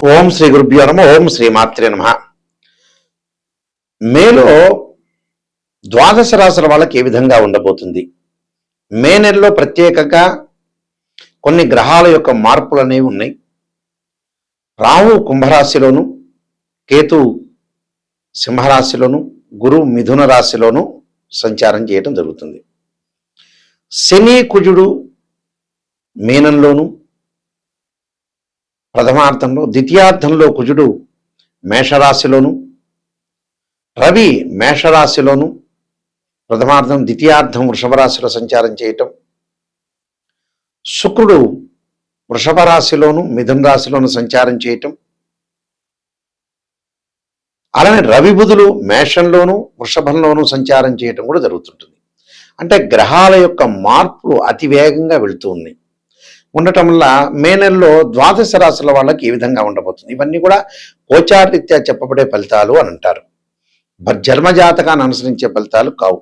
ఓం శ్రీ గురుభ్యో నమః. ఓం శ్రీ మాత్రే నమః. మేలో ద్వాదశ రాశుల వాళ్ళకి ఏ విధంగా ఉండబోతుంది? మే నెలలో ప్రత్యేకంగా కొన్ని గ్రహాల యొక్క మార్పులు అనేవి ఉన్నాయి. రాహు కుంభరాశిలోను, కేతు సింహరాశిలోను, గురు మిథున రాశిలోను సంచారం చేయటం జరుగుతుంది. శని కుజుడు మీనంలోను, ప్రథమార్థంలో, ద్వితీయార్థంలో కుజుడు మేషరాశిలోను, రవి మేషరాశిలోను, ప్రథమార్థం ద్వితీయార్థం వృషభ రాశిలో సంచారం చేయటం, శుక్రుడు వృషభ రాశిలోను మిథున రాశిలోను సంచారం చేయటం, అలానే రవి బుధులు మేషంలోను వృషభంలోను సంచారం చేయటం కూడా జరుగుతుంటుంది. అంటే గ్రహాల యొక్క మార్పులు అతి వేగంగా వెళుతూ ఉన్నాయి. ఉండటం వల్ల మే నెలలో ద్వాదశ రాశుల వాళ్ళకి ఏ విధంగా ఉండబోతుంది? ఇవన్నీ కూడా గోచారరీత్యా చెప్పబడే ఫలితాలు అని అంటారు. జన్మజాతకాన్ని అనుసరించే ఫలితాలు కావు.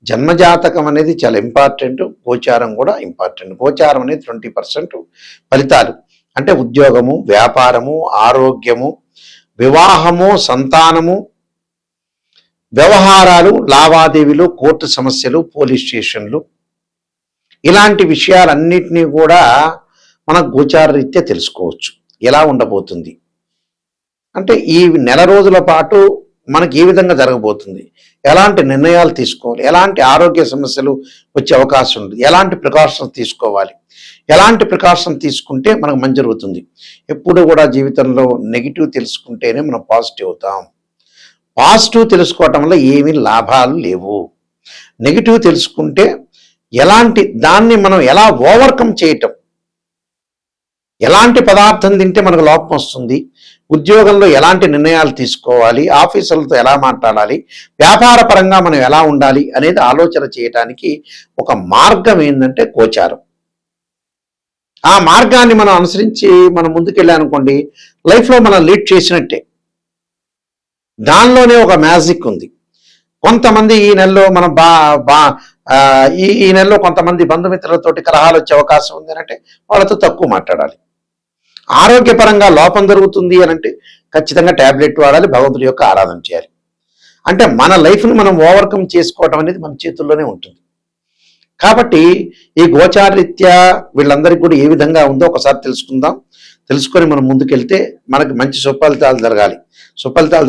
జన్మజాతకం అనేది చాలా ఇంపార్టెంట్, గోచారం కూడా ఇంపార్టెంట్. గోచారం అనేది 20% ఫలితాలు. అంటే ఉద్యోగము, వ్యాపారము, ఆరోగ్యము, వివాహము, సంతానము, వ్యవహారాలు, లావాదేవీలు, కోర్టు సమస్యలు, పోలీస్ స్టేషన్లు, ఇలాంటి విషయాలన్నింటినీ కూడా మన గోచార రీత్యా తెలుసుకోవచ్చు. ఎలా ఉండబోతుంది అంటే ఈ నెల రోజుల పాటు మనకి ఏ విధంగా జరగబోతుంది, ఎలాంటి నిర్ణయాలు తీసుకోవాలి, ఎలాంటి ఆరోగ్య సమస్యలు వచ్చే అవకాశం ఉంది, ఎలాంటి ప్రికాషన్స్ తీసుకోవాలి, ఎలాంటి ప్రికాషన్ తీసుకుంటే మనకు మంచి జరుగుతుంది. ఎప్పుడు కూడా జీవితంలో నెగిటివ్ తెలుసుకుంటేనే మనం పాజిటివ్ అవుతాం. పాజిటివ్ తెలుసుకోవటం వల్ల ఏమీ లాభాలు లేవు. నెగిటివ్ తెలుసుకుంటే ఎలాంటి దాన్ని మనం ఎలా ఓవర్కమ్ చేయటం, ఎలాంటి పదార్థం తింటే మనకు లోపం వస్తుంది, ఉద్యోగంలో ఎలాంటి నిర్ణయాలు తీసుకోవాలి, ఆఫీసులతో ఎలా మాట్లాడాలి, వ్యాపార పరంగా మనం ఎలా ఉండాలి అనేది ఆలోచన చేయడానికి ఒక మార్గం ఏంటంటే గోచారం. ఆ మార్గాన్ని మనం అనుసరించి మనం ముందుకెళ్ళానుకోండి, లైఫ్లో మనం లీడ్ చేసినట్టే. దానిలోనే ఒక మ్యాజిక్ ఉంది. కొంతమంది ఈ నెలలో మనం ఈ నెలలో కొంతమంది బంధుమిత్రులతోటి కలహాలు వచ్చే అవకాశం ఉంది అంటే వాళ్ళతో తక్కువ మాట్లాడాలి. ఆరోగ్యపరంగా లోపం జరుగుతుంది అని అంటే ఖచ్చితంగా ట్యాబ్లెట్ వాడాలి, భగవంతుడి యొక్క ఆరాధన చేయాలి. అంటే మన లైఫ్ను మనం ఓవర్కమ్ చేసుకోవటం అనేది మన చేతుల్లోనే ఉంటుంది. కాబట్టి ఈ గోచారరీత్యా వీళ్ళందరికీ కూడా ఏ విధంగా ఉందో ఒకసారి తెలుసుకుందాం. తెలుసుకొని మనం ముందుకెళ్తే మనకి మంచి సుఫలితాలు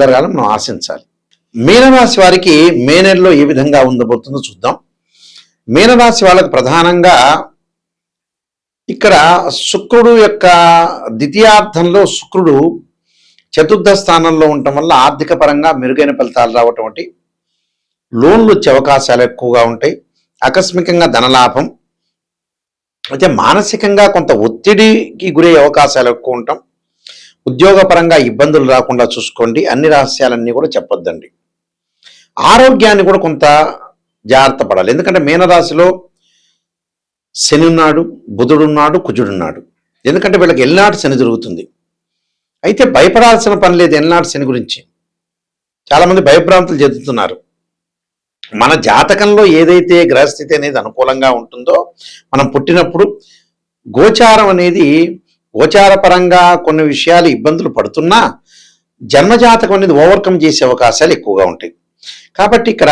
జరగాలని మనం ఆశించాలి. మీనరాశి వారికి మే నెలలో ఏ విధంగా ఉండబోతుందో చూద్దాం. మీనరాశి వాళ్ళకి ప్రధానంగా ఇక్కడ శుక్రుడు యొక్క ద్వితీయార్థంలో శుక్రుడు చతుర్థ స్థానంలో ఉండటం వల్ల ఆర్థిక పరంగా మెరుగైన ఫలితాలు రావటం ఒకటి, లోన్లు వచ్చే అవకాశాలు ఎక్కువగా ఉంటాయి, ఆకస్మికంగా ధనలాభం, అయితే మానసికంగా కొంత ఒత్తిడికి గురయ్యే అవకాశాలు ఎక్కువ ఉంటాం. ఉద్యోగపరంగా ఇబ్బందులు రాకుండా చూసుకోండి. అన్ని రహస్యాలన్నీ కూడా చెప్పొద్దండి. ఆరోగ్యాన్ని కూడా కొంత జాగ్రత్త పడాలి. ఎందుకంటే మీనరాశిలో శని ఉన్నాడు, బుధుడున్నాడు, కుజుడున్నాడు. ఎందుకంటే వీళ్ళకి ఎల్నాటి శని జరుగుతుంది. అయితే భయపడాల్సిన పని లేదు ఎల్నాటి శని గురించి. చాలామంది భయభ్రాంతులు చెందుతున్నారు. మన జాతకంలో ఏదైతే గ్రహస్థితి అనేది అనుకూలంగా ఉంటుందో, మనం పుట్టినప్పుడు గోచారం అనేది గోచారపరంగా కొన్ని విషయాలు ఇబ్బందులు పడుతున్నా జన్మజాతకం అనేది ఓవర్కమ్ చేసే అవకాశాలు ఎక్కువగా ఉంటాయి. కాబట్టి ఇక్కడ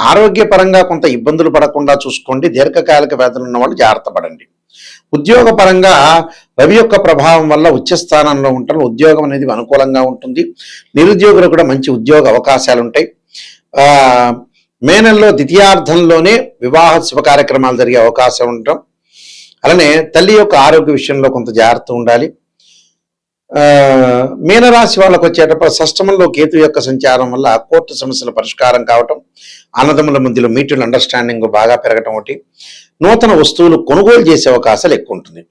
ఆరోగ్యపరంగా కొంత ఇబ్బందులు పడకుండా చూసుకోండి. దీర్ఘకాలిక వ్యాధులు ఉన్న వాళ్ళు జాగ్రత్త పడండి. ఉద్యోగపరంగా రవి యొక్క ప్రభావం వల్ల ఉచ్చస్థానంలో ఉంటారు. ఉద్యోగం అనేది అనుకూలంగా ఉంటుంది. నిరుద్యోగులకు కూడా మంచి ఉద్యోగ అవకాశాలు ఉంటాయి. మే నెలలో ద్వితీయార్థంలోనే వివాహ శుభ కార్యక్రమాలు జరిగే అవకాశం ఉండటం, అలానే తల్లి యొక్క ఆరోగ్య విషయంలో కొంత జాగ్రత్త ఉండాలి. మీనరాశి వాళ్ళకు వచ్చేటప్పుడు షష్టమంలో కేతు యొక్క సంచారం వల్ల కోర్టు సమస్యల పరిష్కారం కావటం, అన్నదమ్ముల మధ్యలో మ్యూచువల్ అండర్స్టాండింగ్ బాగా పెరగటం ఒకటి, నూతన వస్తువులు కొనుగోలు చేసే అవకాశాలు ఎక్కువ ఉంటుంది.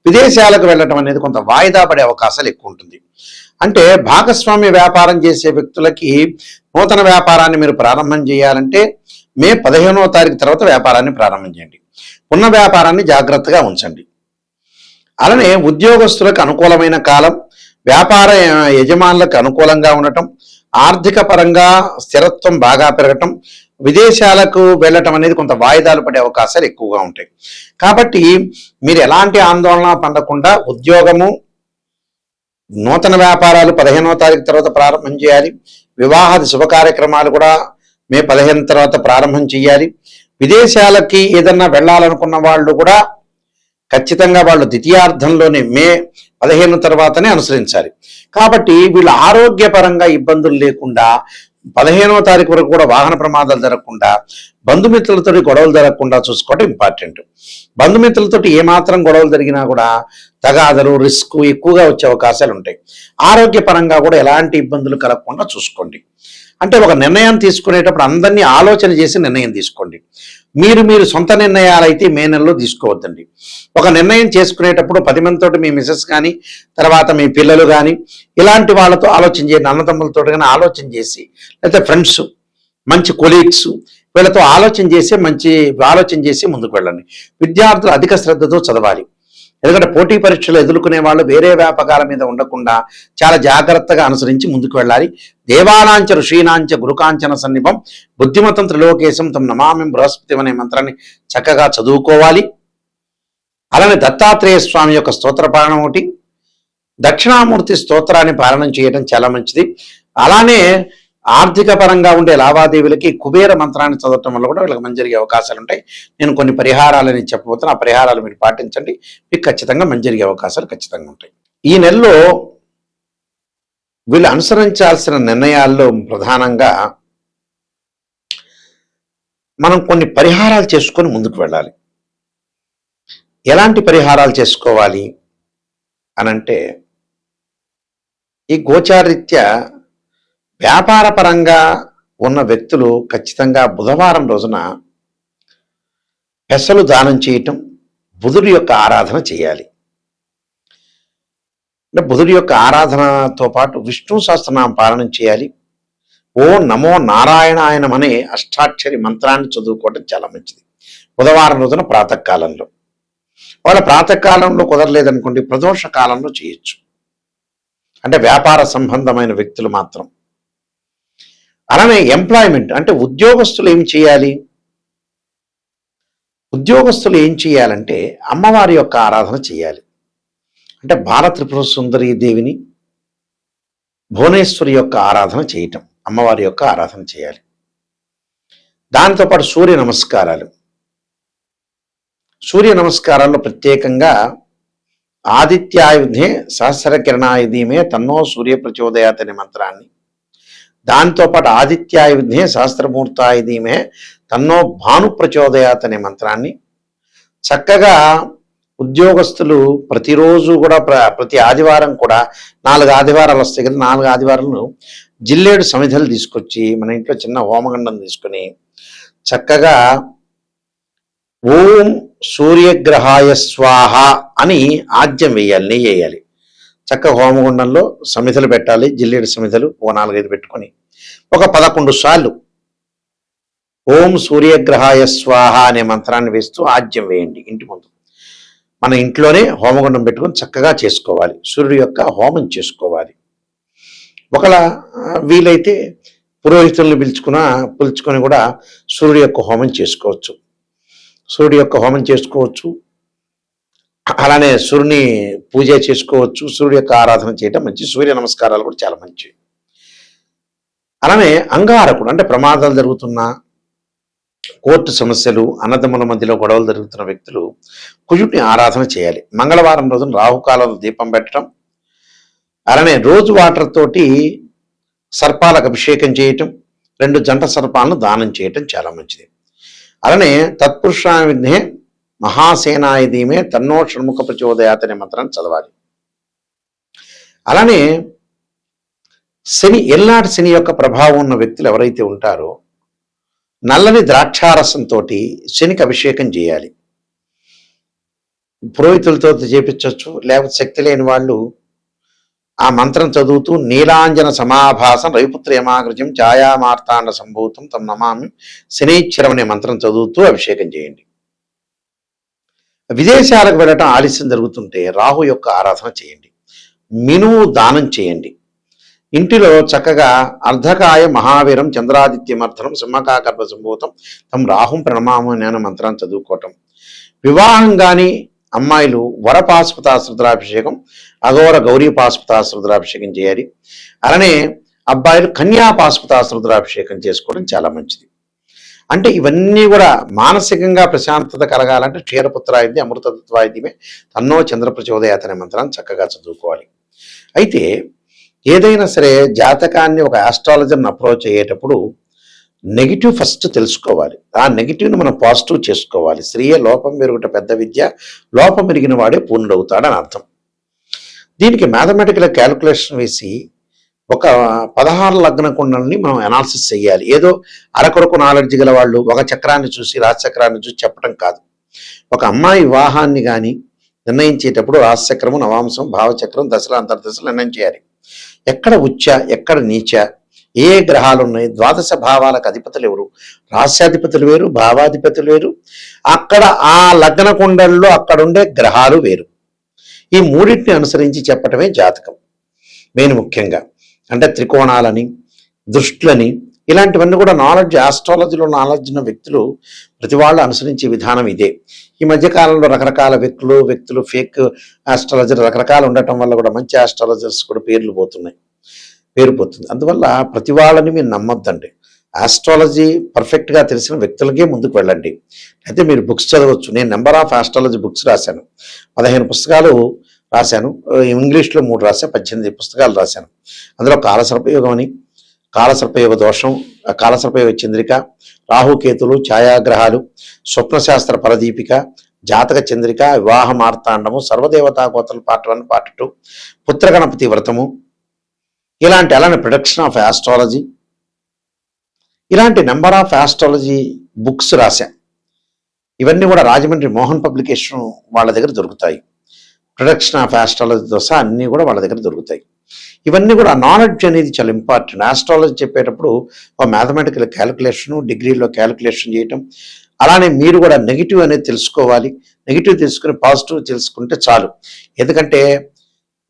విదేశాలకు వెళ్ళటం అనేది కొంత వాయిదా పడే అవకాశాలు ఎక్కువ ఉంటుంది. అంటే భాగస్వామ్య వ్యాపారం చేసే వ్యక్తులకి నూతన వ్యాపారాన్ని మీరు ప్రారంభం చేయాలంటే మే 15వ తారీఖు తర్వాత వ్యాపారాన్ని ప్రారంభం చేయండి. ఉన్న వ్యాపారాన్ని జాగ్రత్తగా ఉంచండి. అలానే ఉద్యోగస్తులకు అనుకూలమైన కాలం, వ్యాపార యజమానులకు అనుకూలంగా ఉండటం, ఆర్థిక పరంగా స్థిరత్వం బాగా పెరగటం, విదేశాలకు వెళ్ళటం అనేది కొంత వాయిదాలు పడే అవకాశాలు ఎక్కువగా ఉంటాయి. కాబట్టి మీరు ఎలాంటి ఆందోళన పడకుండా ఉద్యోగము, నూతన వ్యాపారాలు 15వ తారీఖు తర్వాత ప్రారంభం చేయాలి. వివాహాది శుభ కార్యక్రమాలు కూడా మే 15 తర్వాత ప్రారంభం చేయాలి. విదేశాలకి ఏదన్నా వెళ్ళాలనుకున్న వాళ్ళు కూడా ఖచ్చితంగా వాళ్ళు ద్వితీయార్థంలోనే మే 15 తర్వాతనే అనుసరించాలి. కాబట్టి వీళ్ళ ఆరోగ్యపరంగా ఇబ్బందులు లేకుండా 15వ తారీఖు వరకు కూడా వాహన ప్రమాదాలు జరగకుండా, బంధుమిత్రులతో గొడవలు జరగకుండా చూసుకోవడం ఇంపార్టెంట్. బంధుమిత్రులతో ఏమాత్రం గొడవలు జరిగినా కూడా తగాదలు, రిస్క్ ఎక్కువగా వచ్చే అవకాశాలు ఉంటాయి. ఆరోగ్యపరంగా కూడా ఎలాంటి ఇబ్బందులు కలగకుండా చూసుకోండి. అంటే ఒక నిర్ణయం తీసుకునేటప్పుడు అందరినీ ఆలోచన చేసి నిర్ణయం తీసుకోండి. మీరు సొంత నిర్ణయాలు అయితే మే నెలలో తీసుకోవద్దండి. ఒక నిర్ణయం చేసుకునేటప్పుడు 10 మందితో, మీ మిసెస్ కానీ, తర్వాత మీ పిల్లలు కానీ, ఇలాంటి వాళ్ళతో ఆలోచన చేయండి. అన్నదమ్ములతో కానీ ఆలోచన చేసి, లేకపోతే ఫ్రెండ్స్, మంచి కొలీగ్స్, వీళ్ళతో ఆలోచన చేసి ముందుకు వెళ్ళండి. విద్యార్థులు అధిక శ్రద్ధతో చదవాలి. ఎందుకంటే పోటీ పరీక్షలు ఎదుర్కొనే వాళ్ళు వేరే వ్యాపకాల మీద ఉండకుండా చాలా జాగ్రత్తగా అనుసరించి ముందుకు వెళ్ళాలి. దేవానాంచ ఋషీనాంచ గురుకాంచన సన్నిభం బుద్ధిమతం త్రిలోకేశం తం నమామి బృహస్పతి అనే మంత్రాన్ని చక్కగా చదువుకోవాలి. అలానే దత్తాత్రేయ స్వామి యొక్క స్తోత్ర పాలన ఒకటి, దక్షిణామూర్తి స్తోత్రాన్ని పాలన చేయడం చాలా మంచిది. అలానే ఆర్థిక పరంగా ఉండే లావాదేవీలకి కుబేర మంత్రాన్ని చదవటం వల్ల కూడా వీళ్ళకి మంచి జరిగే అవకాశాలు ఉంటాయి. నేను కొన్ని పరిహారాలని చెప్పబోతున్నా. ఆ పరిహారాలు మీరు పాటించండి, మీకు ఖచ్చితంగా మంచి జరిగే అవకాశాలు ఖచ్చితంగా ఉంటాయి. ఈ నెలలో వీళ్ళు అనుసరించాల్సిన నిర్ణయాల్లో ప్రధానంగా మనం కొన్ని పరిహారాలు చేసుకొని ముందుకు వెళ్ళాలి. ఎలాంటి పరిహారాలు చేసుకోవాలి అనంటే, ఈ గోచారీత్యా వ్యాపార పరంగా ఉన్న వ్యక్తులు ఖచ్చితంగా బుధవారం రోజున పెసలు దానం చేయటం, బుధుడి యొక్క ఆరాధన చేయాలి. అంటే బుధుడి యొక్క ఆరాధనతో పాటు విష్ణు సహస్రనామ పాలన చేయాలి. ఓ నమో నారాయణాయనం అనే అష్టాక్షరి మంత్రాన్ని చదువుకోవడం చాలా మంచిది బుధవారం రోజున ప్రాతకాలంలో. వాళ్ళ ప్రాతకాలంలో కుదరలేదనుకోండి, ప్రదోష కాలంలో చేయొచ్చు. అంటే వ్యాపార సంబంధమైన వ్యక్తులు మాత్రం. అలానే ఎంప్లాయ్మెంట్ అంటే ఉద్యోగస్తులు ఏం చేయాలి? ఉద్యోగస్తులు ఏం చేయాలంటే అమ్మవారి యొక్క ఆరాధన చేయాలి. అంటే బాల త్రిపుర సుందరీ దేవిని, భువనేశ్వరి యొక్క ఆరాధన చేయటం, అమ్మవారి యొక్క ఆరాధన చేయాలి. దానితో పాటు సూర్య నమస్కారాల్లో ప్రత్యేకంగా ఆదిత్యాయుధే సహస్రకిరణాయుధీమే తన్నో సూర్య ప్రచోదయాత్ అనే మంత్రాన్ని, దాంతోపాటు ఆదిత్యాయుధే సహస్రమూర్తాయుధీమే తన్నో భాను ప్రచోదయాత్ అనే మంత్రాన్ని చక్కగా ఉద్యోగస్తులు ప్రతిరోజు కూడా ప్రతి ఆదివారం కూడా 4 ఆదివారాలు వస్తాయి కదా, 4 ఆదివారాలు జిల్లేడు సమిధలు తీసుకొచ్చి మన ఇంట్లో చిన్న హోమగండం తీసుకొని చక్కగా ఓం సూర్యగ్రహాయ స్వాహ అని ఆజ్యం వేయాలి, నెయ్యి వేయాలి. చక్కగా హోమగుండంలో సమిధలు పెట్టాలి, జిల్లేడు సమిధలు 4-5 పెట్టుకొని ఒక 11 సార్లు ఓం సూర్యగ్రహాయ స్వాహ అనే మంత్రాన్ని వేస్తూ ఆజ్యం వేయండి ఇంటి ముందు. మన ఇంట్లోనే హోమగుండం పెట్టుకొని చక్కగా చేసుకోవాలి, సూర్యుడి యొక్క హోమం చేసుకోవాలి. ఒకవేళ వీలైతే పురోహితుల్ని పిలుచుకొని కూడా సూర్యుడి యొక్క హోమం చేసుకోవచ్చు. అలానే సూర్యుని పూజ చేసుకోవచ్చు, సూర్యుడి యొక్క ఆరాధన చేయటం మంచి. సూర్య నమస్కారాలు కూడా చాలా మంచి. అలానే అంగారకుడు అంటే ప్రమాదాలు జరుగుతున్నా, కోర్టు సమస్యలు, అన్నదమ్ముల మధ్యలో గొడవలు జరుగుతున్న వ్యక్తులు కుజుడిని ఆరాధన చేయాలి. మంగళవారం రోజున రాహుకాలంలో దీపం పెట్టడం, అలానే రోజు వాటర్ తోటి సర్పాలకు అభిషేకం చేయటం, 2 జంట సర్పాలను దానం చేయటం చాలా మంచిది. అలానే తత్పురుషావిధే మహాసేనాయుధీమే తన్నో షణ్ముఖ ప్రచోదయాత్ అనే మంత్రాన్ని చదవాలి. అలానే ఎల్లాటి శని యొక్క ప్రభావం ఉన్న వ్యక్తులు ఎవరైతే ఉంటారో నల్లని ద్రాక్షారసంతో శనికి అభిషేకం చేయాలి. పురోహితులతో చేపించవచ్చు, లేకపోతే శక్తి లేని వాళ్ళు ఆ మంత్రం చదువుతూ నీలాంజన సమాభాసం రవిపుత్ర యమాగ్రజం ఛాయామార్తాండ సంభూతం తం నమామి శనైశ్వరం అనే మంత్రం చదువుతూ అభిషేకం చేయండి. విదేశాలకు వెళ్ళటం ఆలస్యం జరుగుతుంటే రాహు యొక్క ఆరాధన చేయండి, మినుము దానం చేయండి. ఇంటిలో చక్కగా అర్ధకాయ మహావీరం చంద్రాదిత్యమర్థనం సింహకాకర్భ సంభూతం తం రాహుం ప్రణమాము అనే మంత్రాన్ని చదువుకోవటం. వివాహం కానీ అమ్మాయిలు వర పాశుపతాశ్రుద్రాభిషేకం, అఘోర గౌరీ పాశుపతాశ్రుద్రాభిషేకం చేయాలి. అలానే అబ్బాయిలు కన్యా పాశుపతాశ్రుద్రాభిషేకం చేసుకోవడం చాలా మంచిది. అంటే ఇవన్నీ కూడా మానసికంగా ప్రశాంతత కలగాలంటే క్షీరపుత్రాయుధి అమృతత్వాయుధమే తన్నో చంద్ర ప్రచోదయాత్ అనే మంత్రాన్ని చక్కగా చదువుకోవాలి. అయితే ఏదైనా సరే జాతకాన్ని ఒక ఆస్ట్రాలజర్ని అప్రోచ్ అయ్యేటప్పుడు నెగిటివ్ ఫస్ట్ తెలుసుకోవాలి. ఆ నెగిటివ్ని మనం పాజిటివ్ చేసుకోవాలి. స్త్రీయే లోపం మెరుగుట పెద్ద విద్య, లోపం మెరిగిన వాడే పూర్ణుడవుతాడని అర్థం. దీనికి మ్యాథమెటికల్ క్యాలిక్యులేషన్ వేసి ఒక 16 లగ్న కుండల్ని మనం అనాలిసిస్ చేయాలి. ఏదో అరకొరకు నాలెడ్జ్ గల వాళ్ళు ఒక చక్రాన్ని చూసి రాశిచక్రాన్ని చూసి చెప్పడం కాదు. ఒక అమ్మాయి వివాహాన్ని కానీ నిర్ణయించేటప్పుడు రాశిచక్రము, నవాంశం, భావచక్రం, దశల అంతర్దశలు నిర్ణయం చేయాలి. ఎక్కడ ఉచ్చ, ఎక్కడ నీచ, ఏ గ్రహాలు ఉన్నాయి, ద్వాదశ భావాలకు అధిపతులు ఎవరు, రాశ్యాధిపతులు వేరు, భావాధిపతులు వేరు, అక్కడ ఆ లగ్న కుండల్లో అక్కడుండే గ్రహాలు వేరు. ఈ మూడింటిని అనుసరించి చెప్పటమే జాతకం. మెయిన్ ముఖ్యంగా అంటే త్రికోణాలని, దృష్టులని, ఇలాంటివన్నీ కూడా నాలెడ్జ్, ఆస్ట్రాలజీలో నాలెడ్జ్ ఉన్న వ్యక్తులు ప్రతి వాళ్ళు అనుసరించే విధానం ఇదే. ఈ మధ్యకాలంలో రకరకాల వ్యక్తులు ఫేక్ ఆస్ట్రాలజర్ రకరకాలు ఉండటం వల్ల కూడా మంచి ఆస్ట్రాలజర్స్ కూడా పేరు పోతుంది. అందువల్ల ప్రతి వాళ్ళని మీరు నమ్మొద్దండి. ఆస్ట్రాలజీ పర్ఫెక్ట్గా తెలిసిన వ్యక్తులకే ముందుకు వెళ్ళండి. అయితే మీరు బుక్స్ చదవచ్చు. నేను నెంబర్ ఆఫ్ ఆస్ట్రాలజీ బుక్స్ రాశాను. 15 పుస్తకాలు రాశాను. ఇంగ్లీష్లో 3 రాశాను. 18 పుస్తకాలు రాశాను. అందులో కాలసర్పయోగం అని, కాలసర్పయోగ దోషం, కాలసర్పయోగ చంద్రిక, రాహుకేతులు, ఛాయాగ్రహాలు, స్వప్నశాస్త్ర పరదీపిక, జాతక చంద్రిక, వివాహ మార్తాండము, సర్వదేవతా గోత్రాలు పార్ట్ 1, పార్ట్ 2, పుత్రగణపతి వ్రతము, అలానే ప్రొడక్షన్ ఆఫ్ ఆస్ట్రాలజీ, ఇలాంటి నెంబర్ ఆఫ్ ఆస్ట్రాలజీ బుక్స్ రాశా. ఇవన్నీ కూడా రాజమండ్రి మోహన్ పబ్లికేషన్ వాళ్ళ దగ్గర దొరుకుతాయి. ప్రొడక్షన్ ఆఫ్ ఆస్ట్రాలజీతో సహా అన్నీ కూడా వాళ్ళ దగ్గర దొరుకుతాయి. ఇవన్నీ కూడా నాలెడ్జ్ అనేది చాలా ఇంపార్టెంట్. ఆస్ట్రాలజీ చెప్పేటప్పుడు ఒక మ్యాథమెటికల్ క్యాలిక్యులేషను, డిగ్రీలో క్యాలిక్యులేషన్ చేయటం, అలానే మీరు కూడా నెగిటివ్ అనేది తెలుసుకోవాలి. నెగిటివ్ తెలుసుకుని పాజిటివ్ తెలుసుకుంటే చాలు. ఎందుకంటే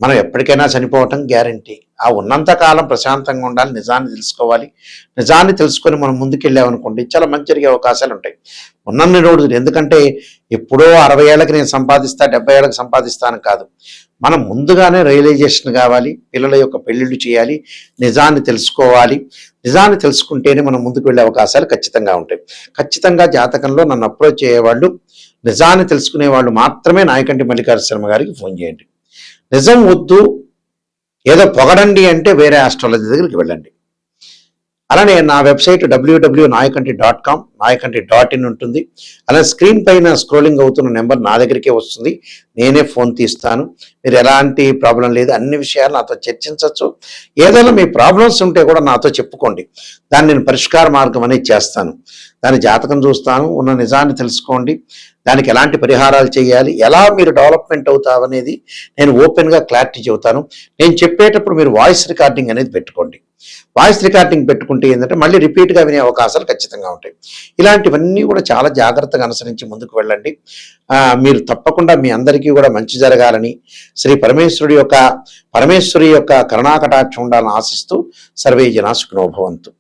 మనం ఎప్పటికైనా చనిపోవటం గ్యారంటీ. ఆ ఉన్నంత కాలం ప్రశాంతంగా ఉండాలి, నిజాన్ని తెలుసుకోవాలి. నిజాన్ని తెలుసుకొని మనం ముందుకెళ్ళామనుకోండి చాలా మంచి జరిగే అవకాశాలు ఉంటాయి. ఉన్నన్ని రోజులు, ఎందుకంటే ఎప్పుడో 60 ఏళ్ళకి నేను సంపాదిస్తా, 70 ఏళ్ళకి సంపాదిస్తాను కాదు. మనం ముందుగానే రియలైజేషన్ కావాలి. పిల్లల యొక్క పెళ్ళిళ్ళు చేయాలి, నిజాన్ని తెలుసుకోవాలి. నిజాన్ని తెలుసుకుంటేనే మనం ముందుకు వెళ్ళే అవకాశాలు ఖచ్చితంగా ఉంటాయి. ఖచ్చితంగా జాతకంలో నన్ను అప్రోచ్ అయ్యేవాళ్ళు, నిజాన్ని తెలుసుకునే వాళ్ళు మాత్రమే నాయకంటి మల్లికార్జున శర్మ గారికి ఫోన్ చేయండి. నిజం వద్దు, ఏదో పొగడండి అంటే వేరే ఆస్ట్రాలజీ దగ్గరికి వెళ్ళండి. అలానే నా వెబ్సైట్ www.nayakanti.com, nayakanti.in ఉంటుంది. అలానే స్క్రీన్ పైన స్క్రోలింగ్ అవుతున్న నెంబర్ నా దగ్గరికే వస్తుంది. నేనే ఫోన్ తీస్తాను. మీరు ఎలాంటి ప్రాబ్లం లేదు, అన్ని విషయాలు నాతో చర్చించవచ్చు. ఏదైనా మీ ప్రాబ్లమ్స్ ఉంటే కూడా నాతో చెప్పుకోండి. దాన్ని నేను పరిష్కార మార్గం అనేది చేస్తాను. దాని జాతకం చూస్తాను, ఉన్న నిజాన్ని తెలుసుకోండి, దానికి ఎలాంటి పరిహారాలు చేయాలి, ఎలా మీరు డెవలప్మెంట్ అవుతావనేది నేను ఓపెన్గా క్లారిటీ చెబుతాను. నేను చెప్పేటప్పుడు మీరు వాయిస్ రికార్డింగ్ అనేది పెట్టుకోండి. వాయిస్ రికార్డింగ్ పెట్టుకుంటే ఏంటంటే మళ్ళీ రిపీట్గా వినే అవకాశాలు ఖచ్చితంగా ఉంటాయి. ఇలాంటివన్నీ కూడా చాలా జాగ్రత్తగా అనుసరించి ముందుకు వెళ్ళండి. మీరు తప్పకుండా మీ అందరికీ కూడా మంచి జరగాలని, శ్రీ పరమేశ్వరి యొక్క కరుణాకటాక్షం ఉండాలని ఆశిస్తూ సర్వే జనా సుఖినో భవంతు.